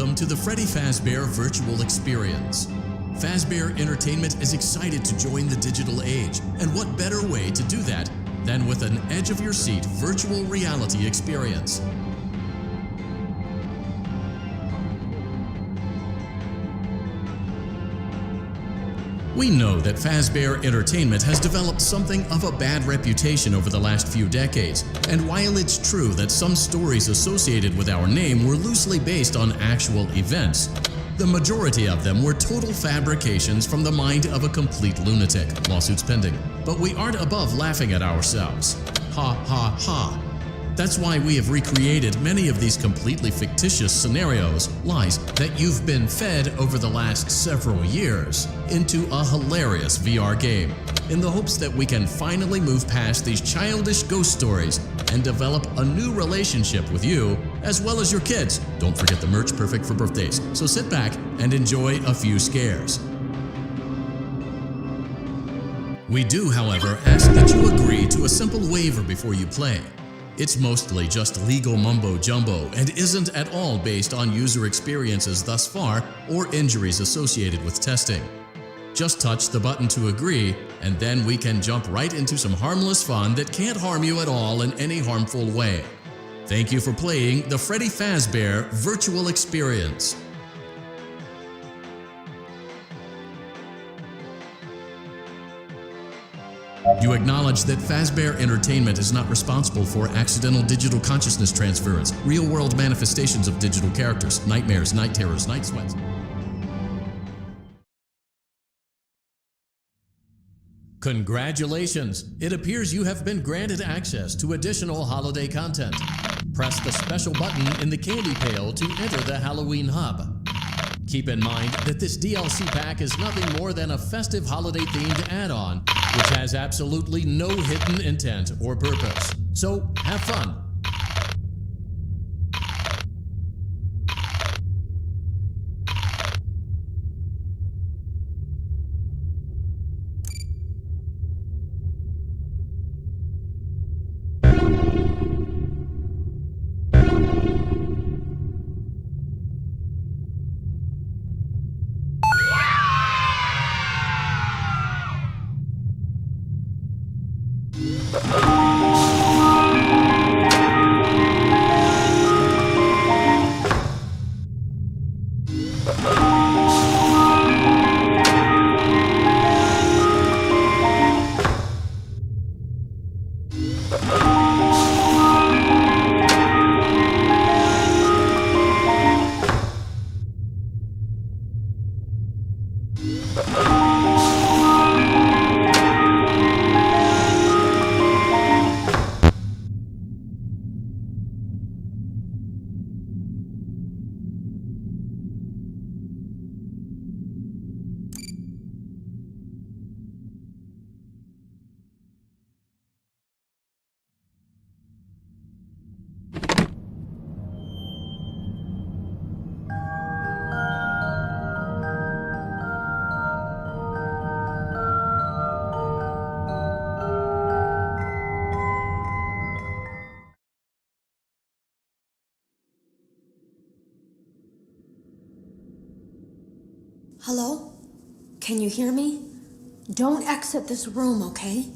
Welcome to the Freddy Fazbear Virtual Experience. Fazbear Entertainment is excited to join the digital age, and what better way to do that than with an edge-of-your-seat virtual reality experience. We know that Fazbear Entertainment has developed something of a bad reputation over the last few decades, and while it's true that some stories associated with our name were loosely based on actual events, the majority of them were total fabrications from the mind of a complete lunatic, lawsuits pending. But we aren't above laughing at ourselves. Ha ha ha. That's why we have recreated many of these completely fictitious scenarios, lies that you've been fed over the last several years, into a hilarious VR game, in the hopes that we can finally move past these childish ghost stories and develop a new relationship with you, as well as your kids. Don't forget the merch, perfect for birthdays. So sit back and enjoy a few scares. We do, however, ask that you agree to a simple waiver before you play. It's mostly just legal mumbo-jumbo and isn't at all based on user experiences thus far or injuries associated with testing. Just touch the button to agree, and then we can jump right into some harmless fun that can't harm you at all in any harmful way. Thank you for playing the Freddy Fazbear Virtual Experience. You acknowledge that Fazbear Entertainment is not responsible for accidental digital consciousness transference, real-world manifestations of digital characters, nightmares, night terrors, night sweats. Congratulations! It appears you have been granted access to additional holiday content. Press the special button in the candy pail to enter the Halloween hub. Keep in mind that this DLC pack is nothing more than a festive holiday-themed add-on, which has absolutely no hidden intent or purpose. So, have fun! Hello? Can you hear me? Don't exit this room, okay?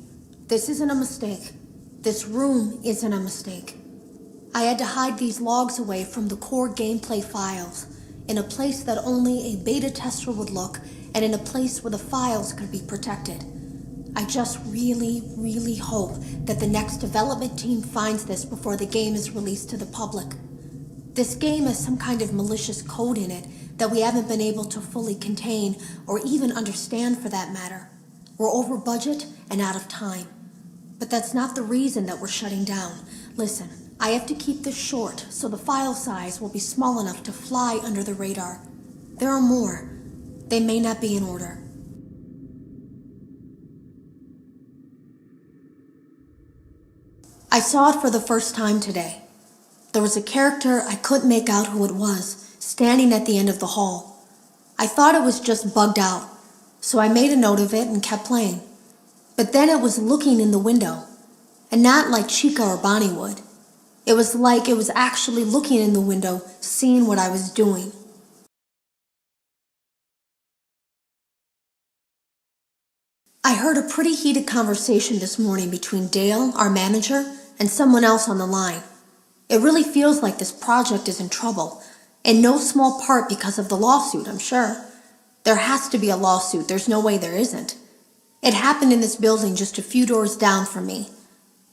This isn't a mistake. This room isn't a mistake. I had to hide these logs away from the core gameplay files, in a place that only a beta tester would look, and in a place where the files could be protected. I just really hope that the next development team finds this before the game is released to the public. This game has some kind of malicious code in it that we haven't been able to fully contain or even understand, for that matter. We're over budget and out of time. But that's not the reason that we're shutting down. Listen, I have to keep this short so the file size will be small enough to fly under the radar. There are more. They may not be in order. I saw it for the first time today. There was a character I couldn't make out who it was, standing at the end of the hall. I thought it was just bugged out, so I made a note of it and kept playing. But then it was looking in the window, and not like Chica or Bonnie would. It was like it was actually looking in the window, seeing what I was doing. I heard a pretty heated conversation this morning between Dale, our manager, and someone else on the line. It really feels like this project is in trouble, in no small part because of the lawsuit, I'm sure. There has to be a lawsuit, there's no way there isn't. It happened in this building just a few doors down from me.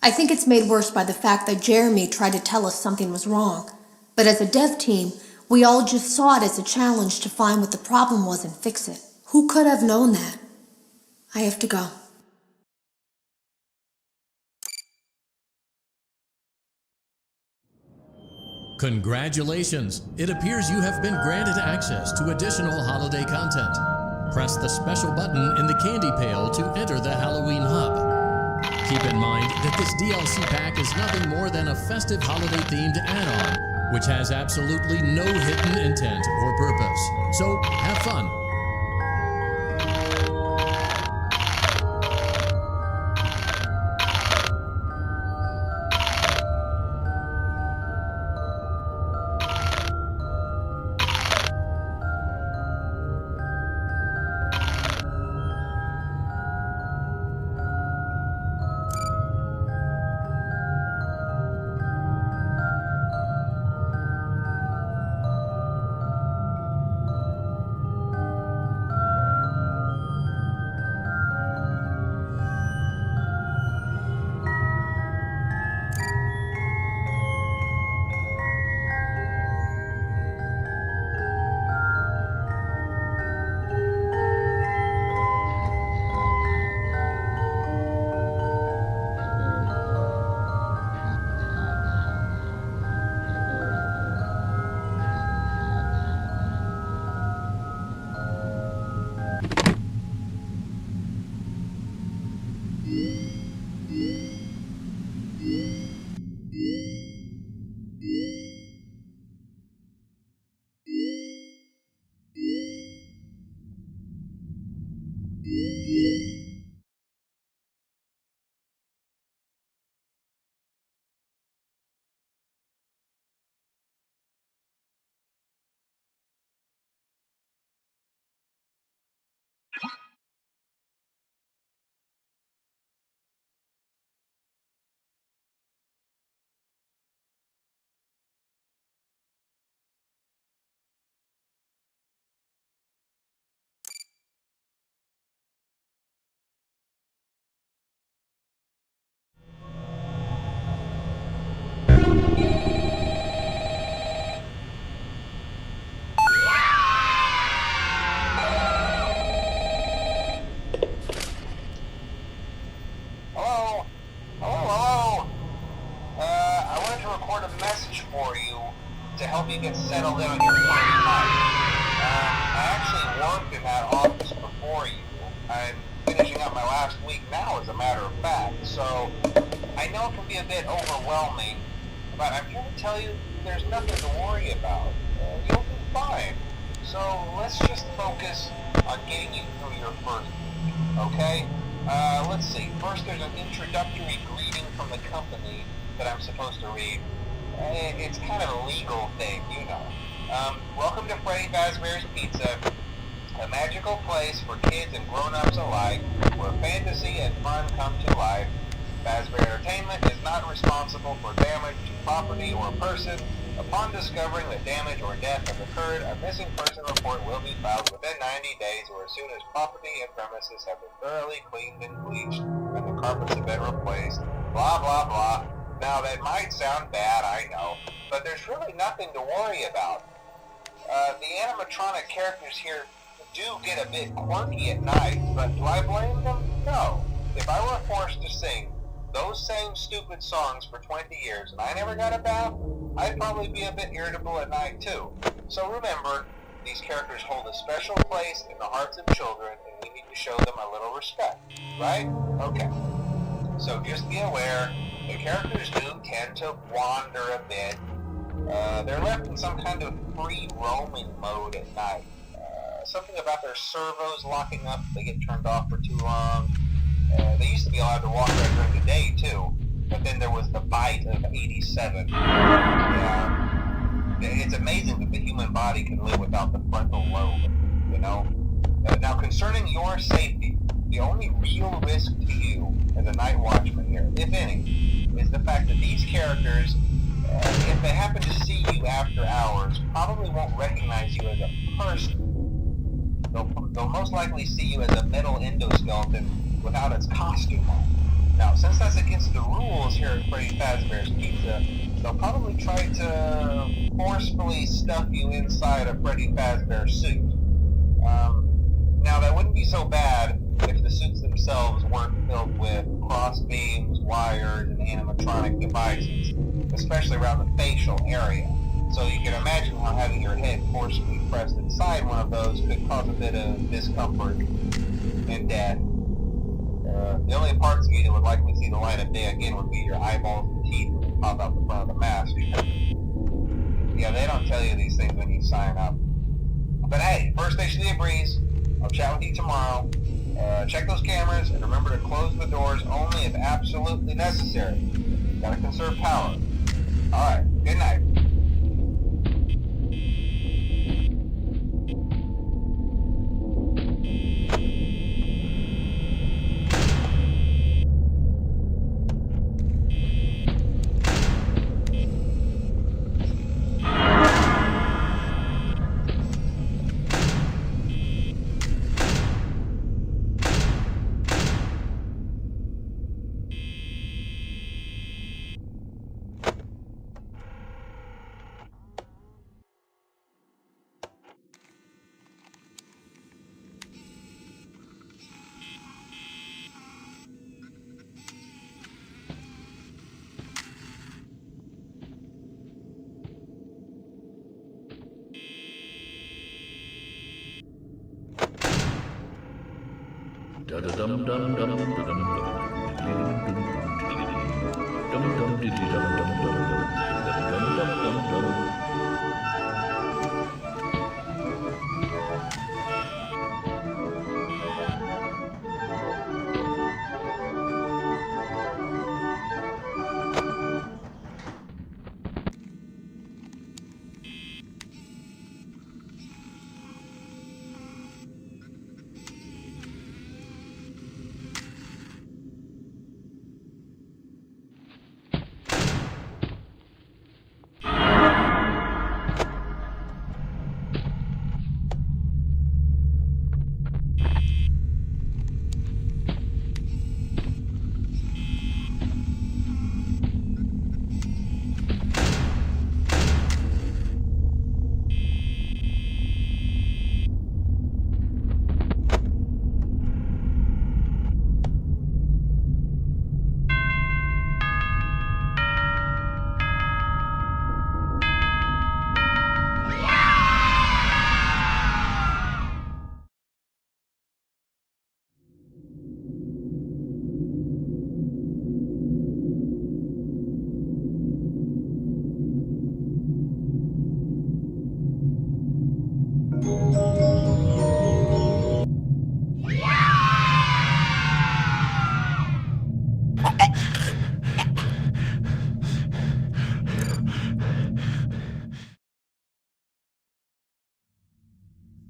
I think it's made worse by the fact that Jeremy tried to tell us something was wrong. But as a dev team, we all just saw it as a challenge to find what the problem was and fix it. Who could have known that? I have to go. Congratulations! It appears you have been granted access to additional holiday content. Press the special button in the candy pail to enter the Halloween Hub. Keep in mind that this DLC pack is nothing more than a festive holiday-themed add-on, which has absolutely no hidden intent or purpose. So, have fun! Get settled in on your first night. I actually worked in that office before you. I'm finishing up my last week now, as a matter of fact, so I know it can be a bit overwhelming, but I'm here to tell you there's nothing to worry about. You'll be fine. So let's just focus on getting you through your first week, okay? Let's see. First, there's an introductory greeting from the company that I'm supposed to read. It's kind of a legal thing, you know. Welcome to Freddy Fazbear's Pizza, a magical place for kids and grown-ups alike, where fantasy and fun come to life. Fazbear Entertainment is not responsible for damage to property or person. Upon discovering that damage or death has occurred, a missing person report will be filed within 90 days or as soon as property and premises have been thoroughly cleaned and bleached and the carpets have been replaced. Blah, blah, blah. Now, that might sound bad, I know, but there's really nothing to worry about. The animatronic characters here do get a bit quirky at night, but do I blame them? No. If I were forced to sing those same stupid songs for 20 years and I never got a bath, I'd probably be a bit irritable at night too. So remember, these characters hold a special place in the hearts of children and we need to show them a little respect, right? Okay. So just be aware, the characters do tend to wander a bit. They're left in some kind of free roaming mode at night. Something about their servos locking up if they get turned off for too long. They used to be allowed to walk around during the day too, but then there was the bite of 87. Yeah. It's amazing that the human body can live without the frontal lobe, you know? Now concerning your safety, the only real spinning is the fact that these characters, if they happen to see you after hours, probably won't recognize you as a person. They'll most likely see you as a metal endoskeleton without its costume on. Now, since that's against the rules here at Freddy Fazbear's Pizza, they'll probably try to forcefully stuff you inside a Freddy Fazbear suit. Now, that wouldn't be so bad if the suits themselves weren't filled with cross beams, wires, and animatronic devices, especially around the facial area. So you can imagine how having your head forcibly pressed inside one of those could cause a bit of discomfort and death. The only parts of you that would likely see the light of day again would be your eyeballs and teeth that pop out the front of the mask. Yeah, they don't tell you these things when you sign up. But hey, first station of the breeze. I'll chat with you tomorrow. Check those cameras and remember to close the doors only if absolutely necessary. Gotta conserve power. Alright, good night.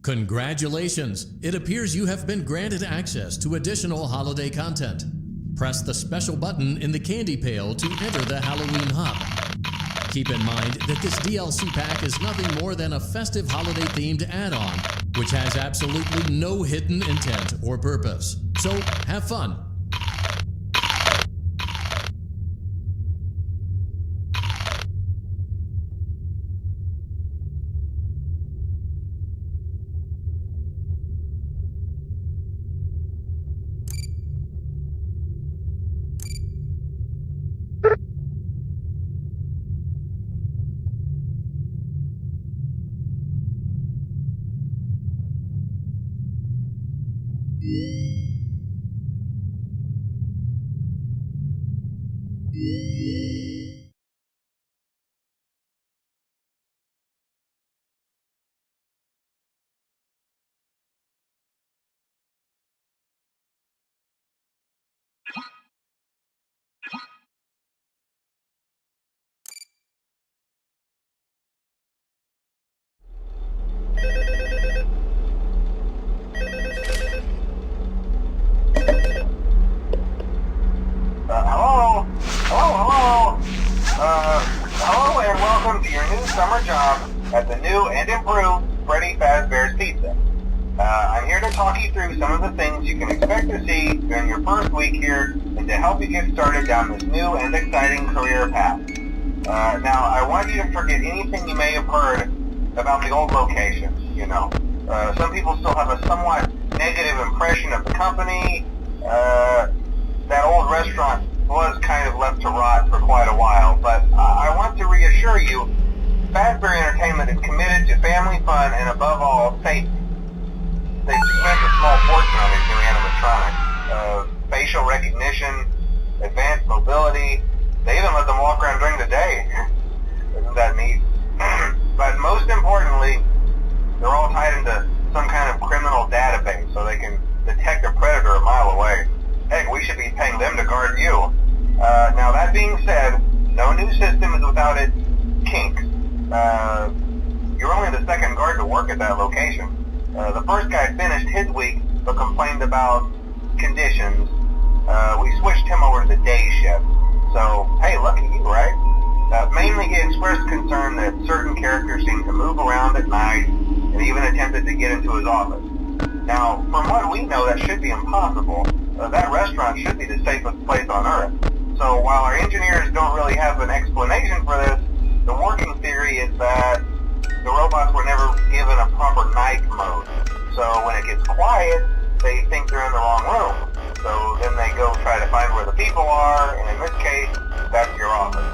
Congratulations! It appears you have been granted access to additional holiday content. Press the special button in the candy pail to enter the Halloween Hub. Keep in mind that this DLC pack is nothing more than a festive holiday-themed add-on, which has absolutely no hidden intent or purpose. So, have fun! at the new and improved Freddy Fazbear's Pizza. I'm here to talk you through some of the things you can expect to see during your first week here and to help you get started down this new and exciting career path. Now, I want you to forget anything you may have heard about the old location, you know. Some people still have a somewhat negative impression of the company. That old restaurant was kind of left to rot for quite a while, but I want to reassure you, Fazbear Entertainment is committed to family fun and above all, safety. They've spent a small fortune on these new animatronics. Facial recognition, advanced mobility, they even let them walk around during the day. Isn't that neat? But most importantly, they're all tied into some kind of criminal database so they can detect a predator a mile away. Heck, we should be paying them to guard you. Now that being said, no new system is without its kinks. You're only the second guard to work at that location. The first guy finished his week but complained about conditions. We switched him over to the day shift. So, hey, lucky you, right? Mainly he expressed concern that certain characters seemed to move around at night and even attempted to get into his office. Now, from what we know, that should be impossible. That restaurant should be the safest place on Earth. So while our engineers don't really have an explanation for this, the working theory is that the robots were never given a proper night mode. So when it gets quiet, they think they're in the wrong room. So then they go try to find where the people are, and in this case, that's your office.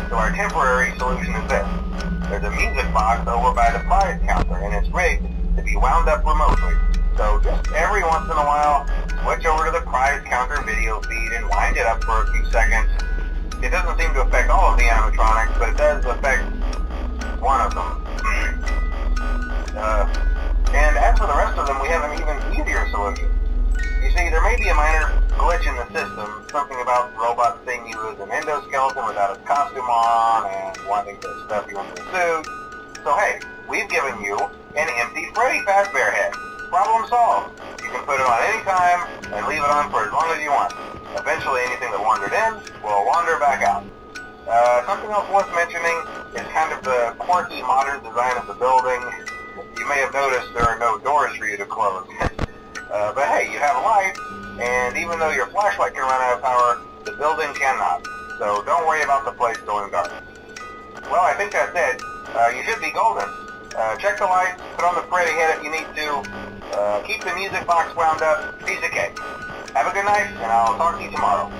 So our temporary solution is this. There's a music box over by the prize counter, and it's rigged to be wound up remotely. So just every once in a while, switch over to the prize counter video feed and wind it up for a few seconds. It doesn't seem to affect all of the animatronics, but it does affect one of them. And as for the rest of them, we have an even easier solution. You see, there may be a minor glitch in the system, something about robots seeing you as an endoskeleton without its costume on and wanting to stuff you into a suit. So hey, we've given you an empty Freddy Fazbear head. Problem solved. You can put it on any time and leave it on for as long as you want. Eventually anything that wandered in will wander back out. Something else worth mentioning is kind of the quirky modern design of the building. You may have noticed there are no doors for you to close. But hey, you have a light, and even though your flashlight can run out of power, the building cannot. So don't worry about the place going dark. Well, I think that's it. You should be golden. Check the lights, put on the Freddy head if you need to, keep the music box wound up, piece of cake. Have a good night, and I'll talk to you tomorrow.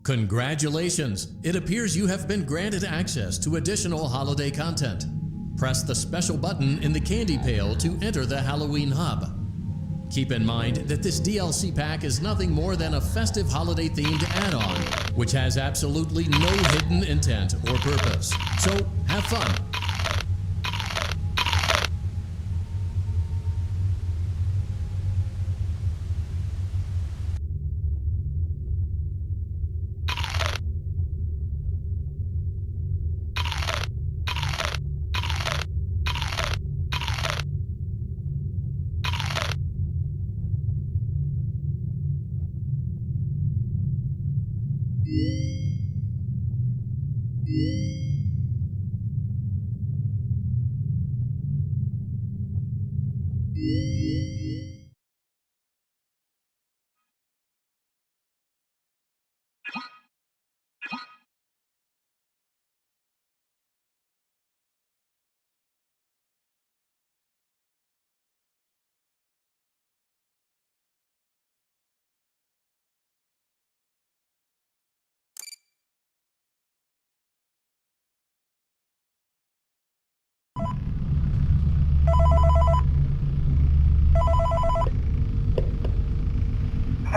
Congratulations! It appears you have been granted access to additional holiday content. Press the special button in the candy pail to enter the Halloween hub. Keep in mind that this DLC pack is nothing more than a festive holiday-themed add-on, which has absolutely no hidden intent or purpose. So, have fun!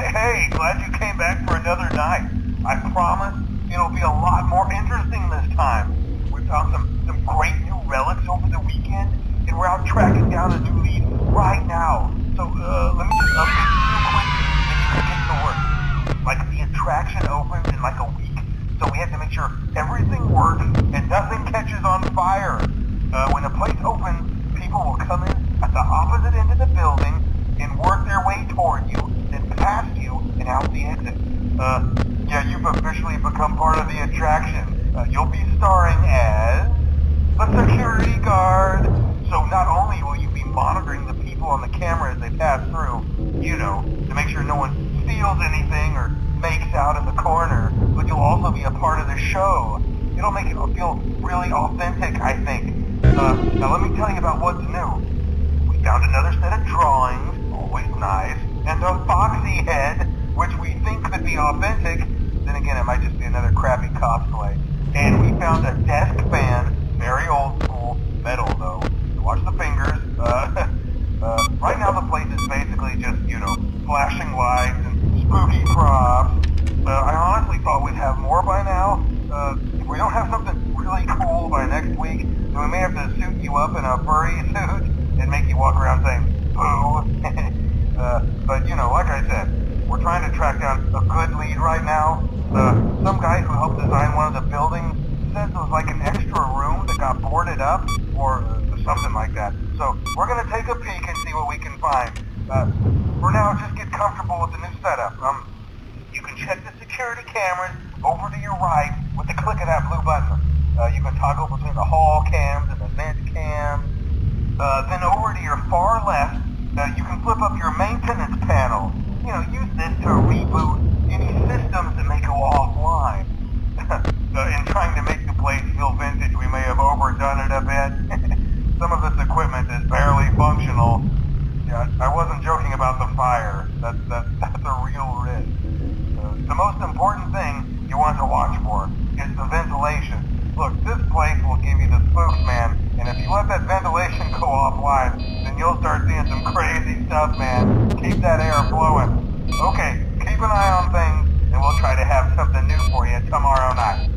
Hey, glad you came back for another night. I promise it'll be a lot more interesting this time. We found some great new relics over the weekend, and we're out tracking down a new lead right now. So, let me just update you real quick, and you can get to work. Like, the attraction opens in like a week, so we have to make sure everything works and nothing catches on fire. When the place opens, people will come in at the opposite end of the building and work their way toward you, then past you, and out the exit. Yeah, you've officially become part of the attraction. You'll be starring as the security guard. So not only will you be monitoring the people on the camera as they pass through, you know, to make sure no one steals anything or makes out in the corner, but you'll also be a part of the show. It'll make it feel really authentic, I think. Now let me tell you about what's new. We found another set of drawings, always nice, and a foxy head, which we think could be authentic. Then again, it might just be another crappy cosplay. And we found a desk fan, very old school, metal though. So watch the fingers. Right now the place is basically just, you know, flashing lights and spooky props. I honestly thought we'd have more by now. If we don't have something really cool by next week, then we may have to suit you up in a furry suit and make you walk around saying, boo. But, you know, like I said, we're trying to track down a good lead right now. Some guy who helped design one of the buildings says it was like an extra room that got boarded up, or something like that. So, we're going to take a peek and see what we can find. For now, just get comfortable with the new setup. You can check the security cameras over to your right with the click of that blue button. You can toggle between the hall cams and the vent cams. Then over to your far left, you can flip up your maintenance panel. You know, use this to reboot any systems that may go offline. In trying to make the place feel vintage, we may have overdone it a bit. Some of this equipment is barely functional. Yeah, I wasn't joking about the fire. That's a real risk. The most important thing you want to watch for is the ventilation. Look, this place will give you the spooks, man, and if you let that ventilation go offline, then you'll start seeing some crazy stuff, man. Keep that air flowing. Okay, keep an eye on things, and we'll try to have something new for you tomorrow night.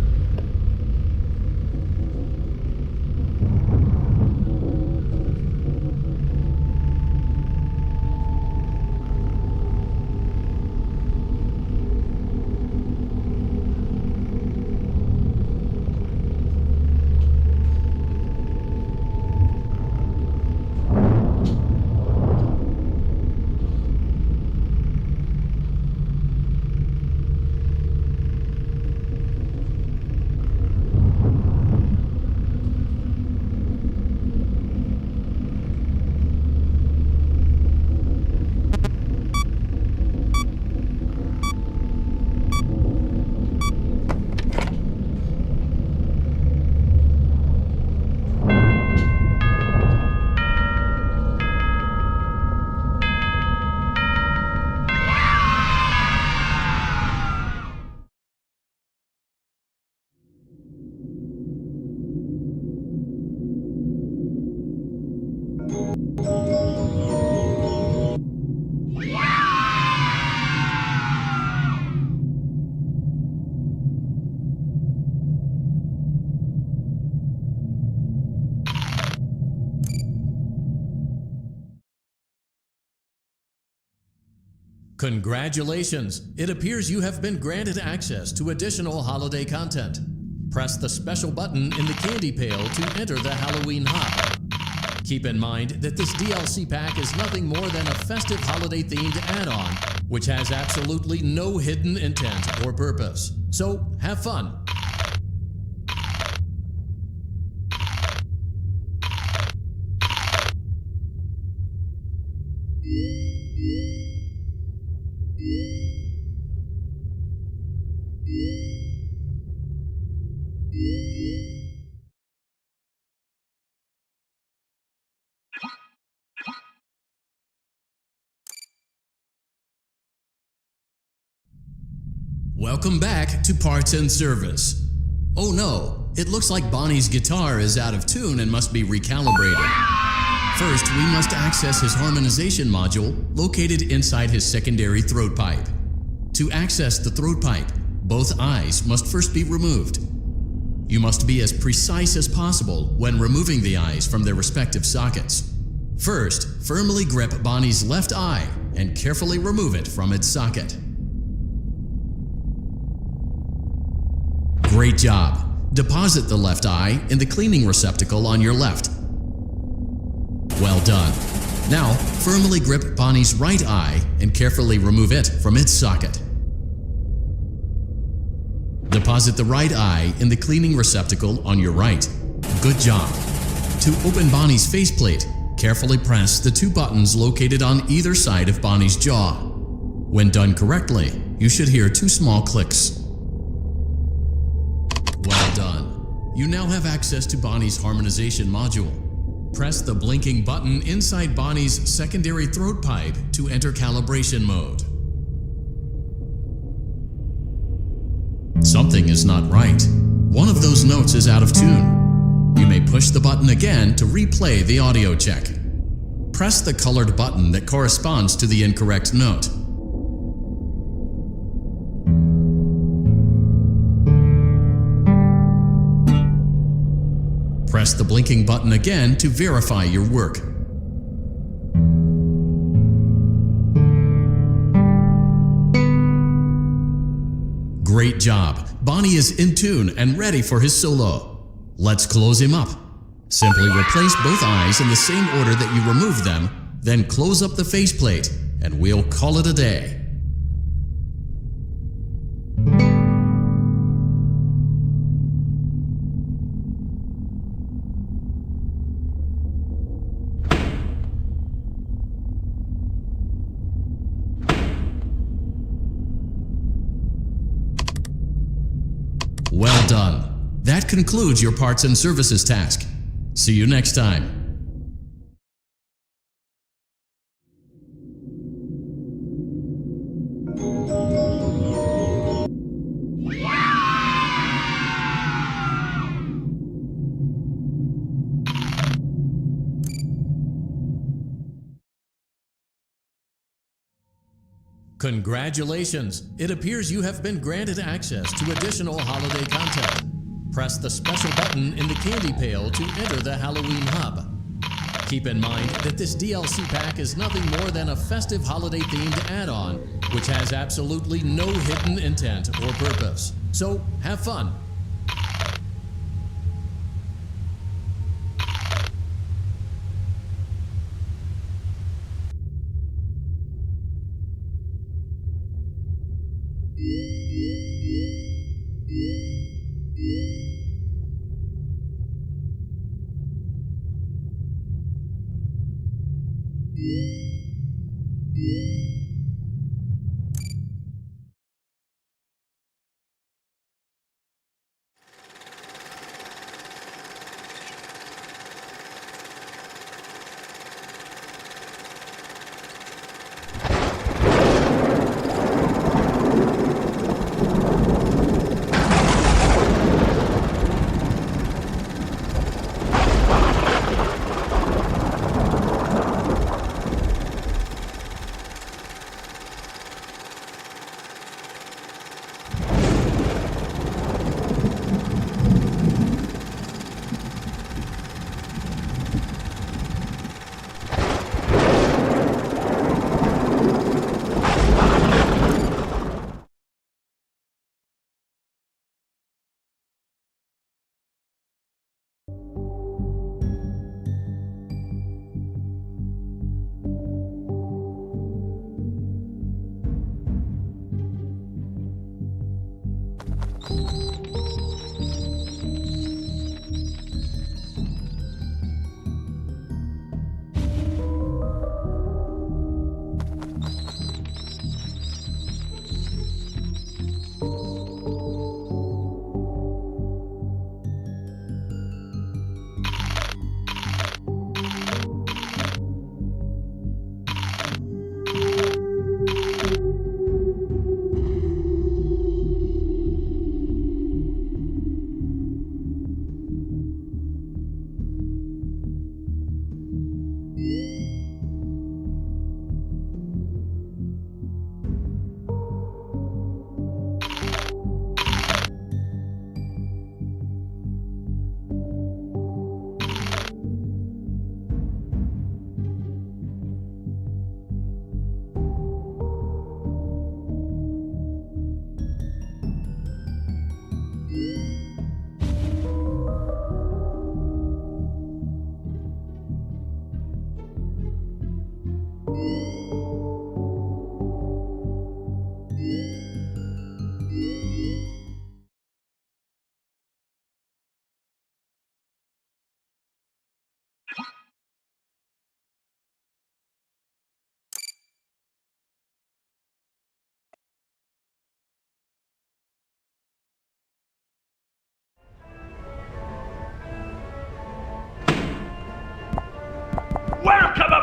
Congratulations! It appears you have been granted access to additional holiday content. Press the special button in the candy pail to enter the Halloween hub. Keep in mind that this DLC pack is nothing more than a festive holiday-themed add-on, which has absolutely no hidden intent or purpose. So, have fun! Welcome back to Parts and Service. Oh no, it looks like Bonnie's guitar is out of tune and must be recalibrated. First, we must access his harmonization module located inside his secondary throat pipe. To access the throat pipe, both eyes must first be removed. You must be as precise as possible when removing the eyes from their respective sockets. First, firmly grip Bonnie's left eye and carefully remove it from its socket. Great job! Deposit the left eye in the cleaning receptacle on your left. Well done. Now, firmly grip Bonnie's right eye and carefully remove it from its socket. Deposit the right eye in the cleaning receptacle on your right. Good job. To open Bonnie's faceplate, carefully press the two buttons located on either side of Bonnie's jaw. When done correctly, you should hear two small clicks. Well done. You now have access to Bonnie's harmonization module. Press the blinking button inside Bonnie's secondary throat pipe to enter calibration mode. Something is not right. One of those notes is out of tune. You may push the button again to replay the audio check. Press the colored button that corresponds to the incorrect note. Press the blinking button again to verify your work. Great job! Bonnie is in tune and ready for his solo. Let's close him up. Simply replace both eyes in the same order that you removed them, then close up the faceplate, and we'll call it a day. Well done. That concludes your parts and services task. See you next time. Congratulations! It appears you have been granted access to additional holiday content. Press the special button in the candy pail to enter the Halloween hub. Keep in mind that this DLC pack is nothing more than a festive holiday-themed add-on, which has absolutely no hidden intent or purpose. So, have fun!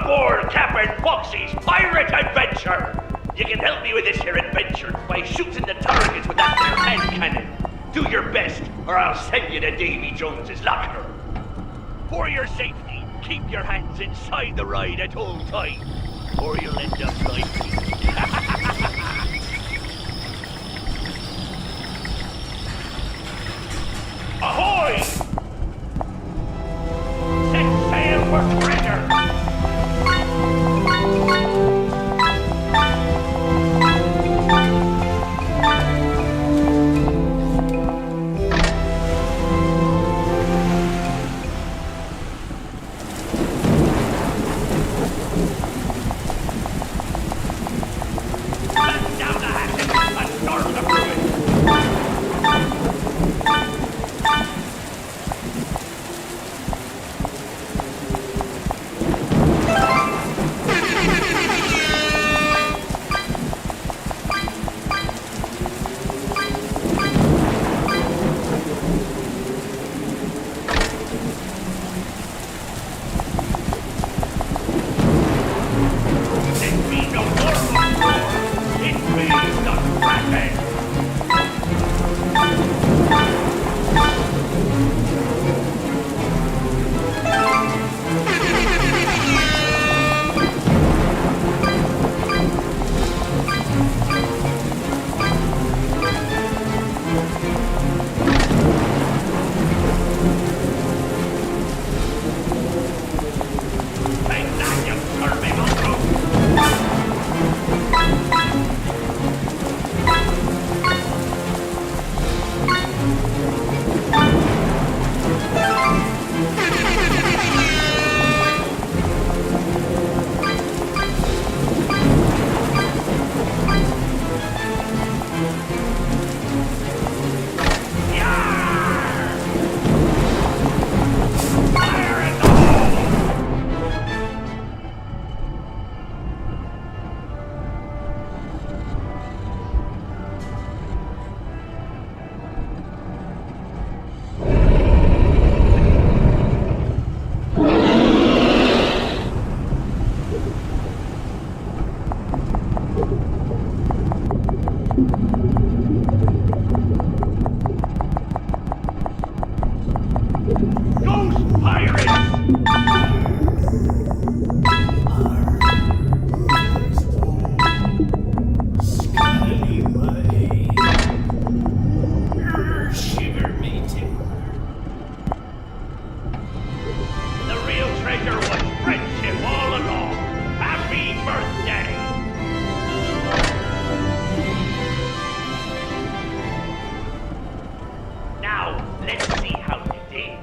aboard Captain Foxy's pirate adventure! You can help me with this here adventure by shooting the targets with that there hand cannon. Do your best, or I'll send you to Davy Jones's locker. For your safety, keep your hands inside the ride at all times, or you'll end up like me. Ahoy! Set sail for treasure! Batten down the hatches and storm the ruin! It be no normal war. It be the Kraken. Take that, you scurvy mongrel. Yarr! Fire in the hole! Ghost pirates! Shiver me timber. The real treasure was friendship all along. Happy birthday! Now, let's see how you did.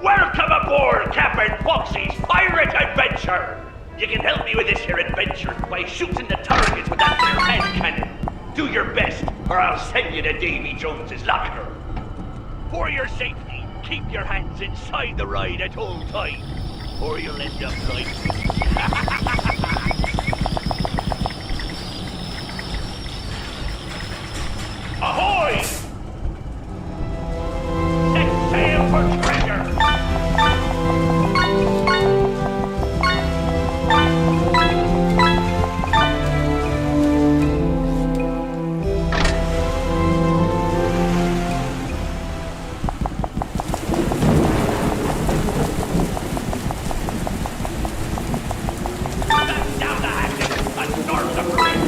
Welcome aboard Captain Foxy's pirate adventure! You can help me with this here adventure by shooting the targets with that there hand cannon. Do your best, or I'll send you to Davy Jones's locker. For your safety, keep your hands inside the ride at all times, or you'll end up like... Ahoy! Set sail for treasure! Down the hatches and start the bridge!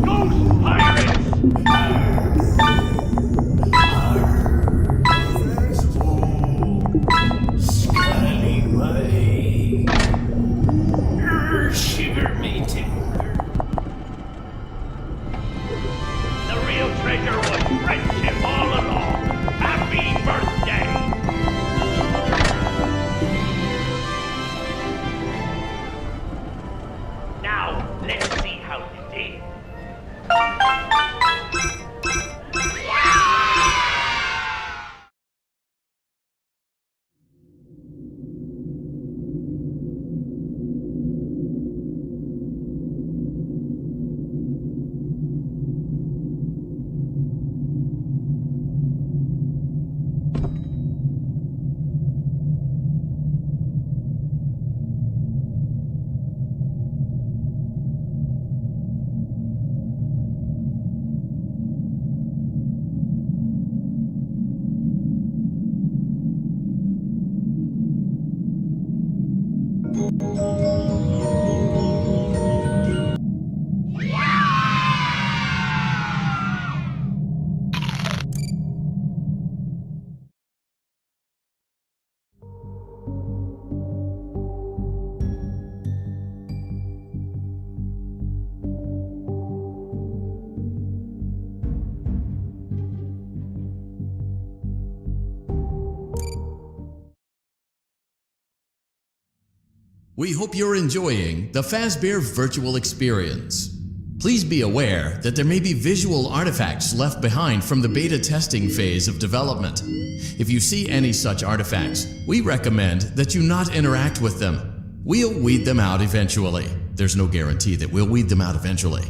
Ghost pirates! Scallywag. Shiver me timber. The real treasure was friendship all along. Happy birthday! Now, let's see how you did. We hope you're enjoying the fazbear virtual experience. Please be aware that there may be visual artifacts left behind from the beta testing phase of development. If you see any such artifacts, we recommend that you not interact with them. We'll weed them out eventually. There's no guarantee that we'll weed them out eventually.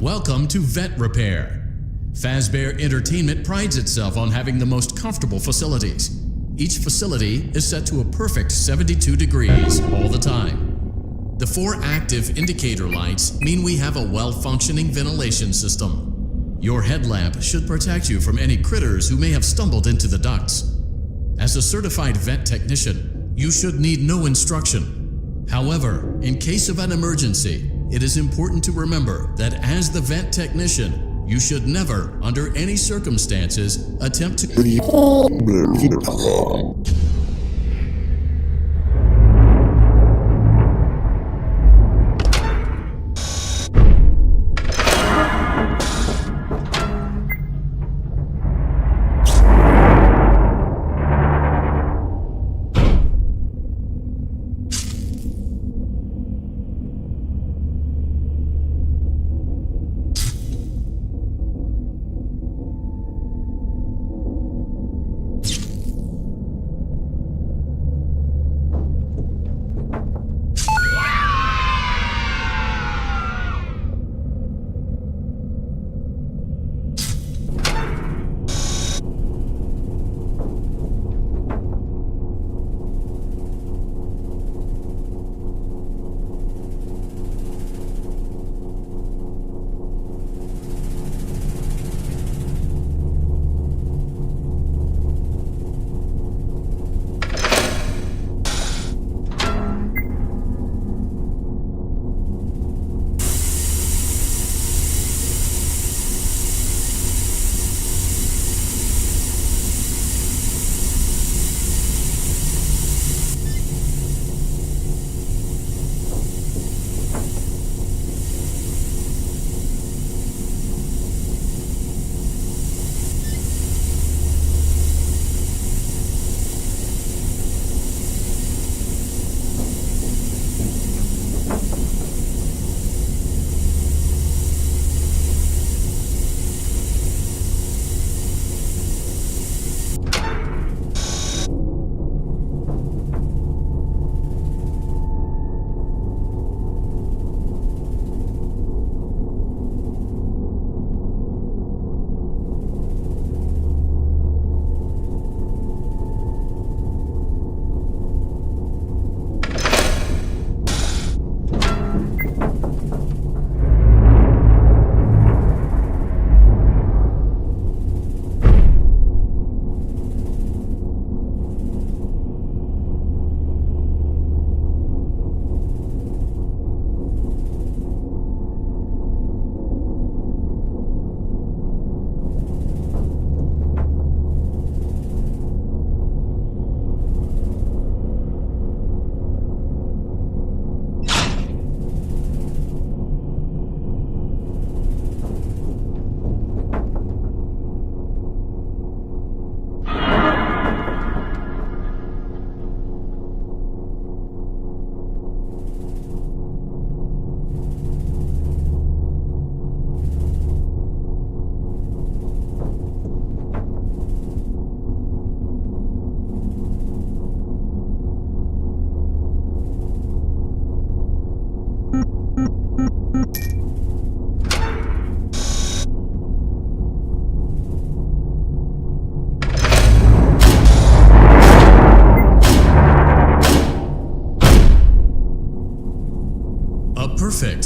Welcome to Vet Repair. Fazbear Entertainment prides itself on having the most comfortable facilities. Each facility is set to a perfect 72 degrees all the time. The 4 active indicator lights mean we have a well-functioning ventilation system. Your headlamp should protect you from any critters who may have stumbled into the ducts. As a certified vet technician, you should need no instruction. However, in case of an emergency, it is important to remember that as the vet technician, you should never, under any circumstances, attempt to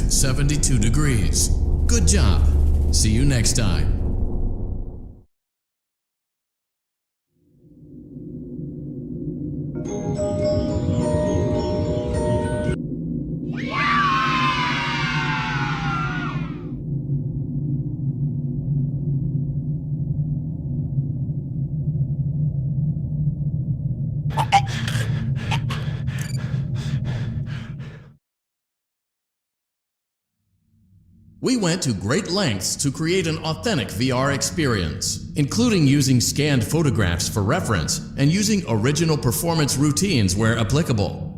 -72 degrees. Good job. See you next time. We went to great lengths to create an authentic VR experience, including using scanned photographs for reference and using original performance routines where applicable.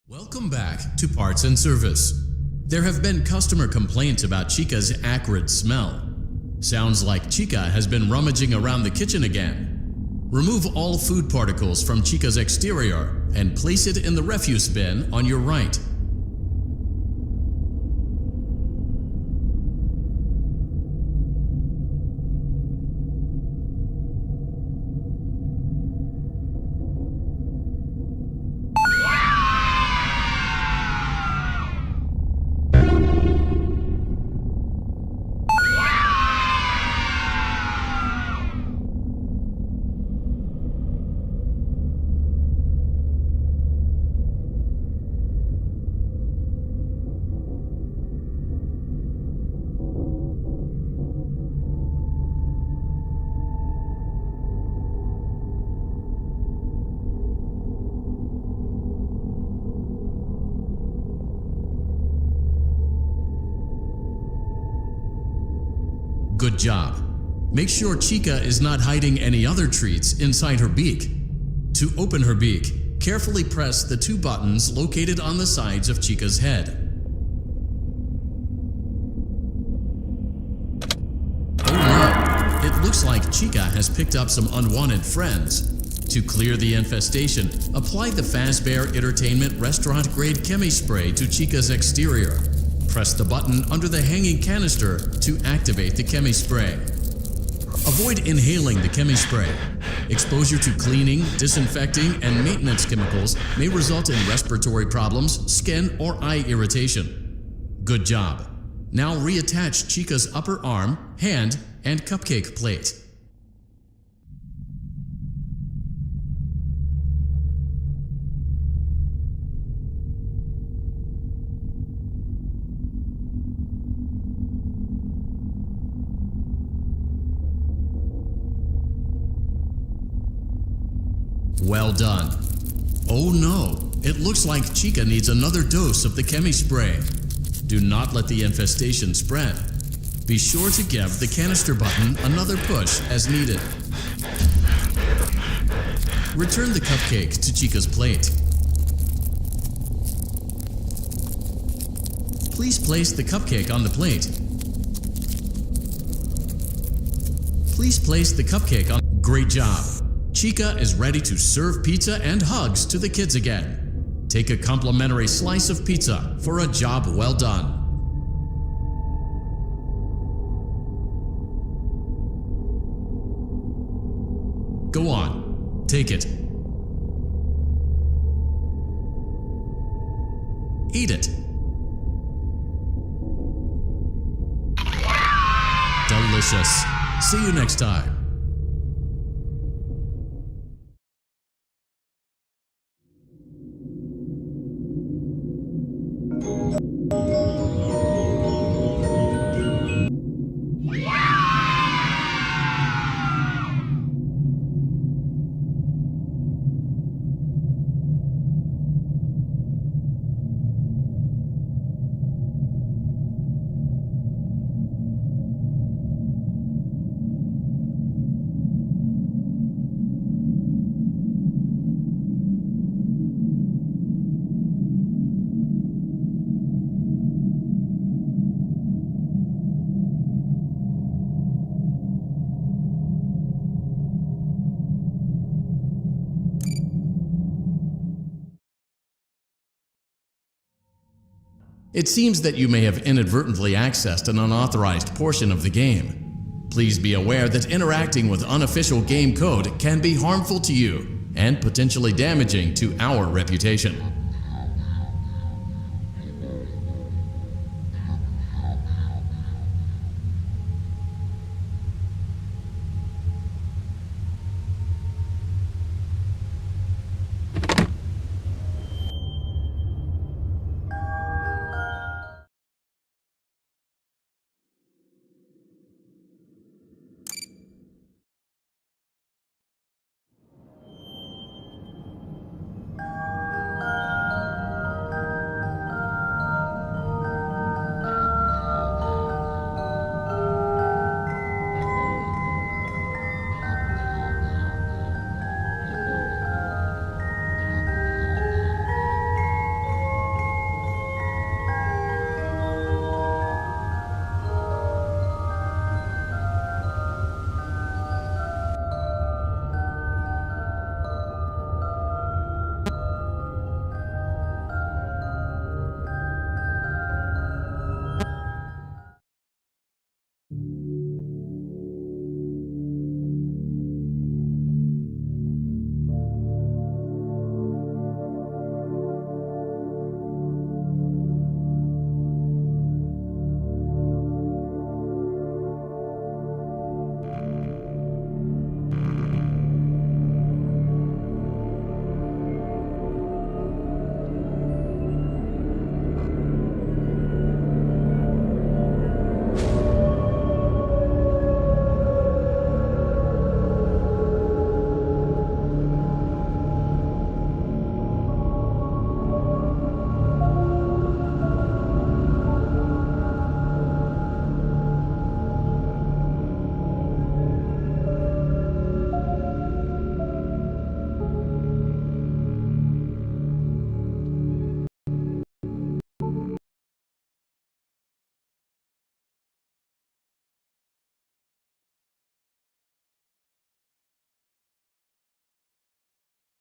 Welcome back to Parts and Service. There have been customer complaints about Chica's acrid smell. Sounds like Chica has been rummaging around the kitchen again. Remove all food particles from Chica's exterior and place it in the refuse bin on your right. Good job. Make sure Chica is not hiding any other treats inside her beak. To open her beak, carefully press the two buttons located on the sides of Chica's head. Oh no, it looks like Chica has picked up some unwanted friends. To clear the infestation, apply the Fazbear Entertainment restaurant-grade chemi spray to Chica's exterior. Press the button under the hanging canister to activate the chemi spray. Avoid inhaling the chemi spray. Exposure to cleaning, disinfecting, and maintenance chemicals may result in respiratory problems, skin, or eye irritation. Good job. Now reattach Chica's upper arm, hand, and cupcake plate. Well done. Oh no, it looks like Chica needs another dose of the chemi spray. Do not let the infestation spread. Be sure to give the canister button another push as needed. Return the cupcake to Chica's plate. Please place the cupcake on the plate. Please place the cupcake on. Great job. Chica is ready to serve pizza and hugs to the kids again. Take a complimentary slice of pizza for a job well done. Go on, take it. Eat it. Delicious. See you next time. It seems that you may have inadvertently accessed an unauthorized portion of the game. Please be aware that interacting with unofficial game code can be harmful to you and potentially damaging to our reputation.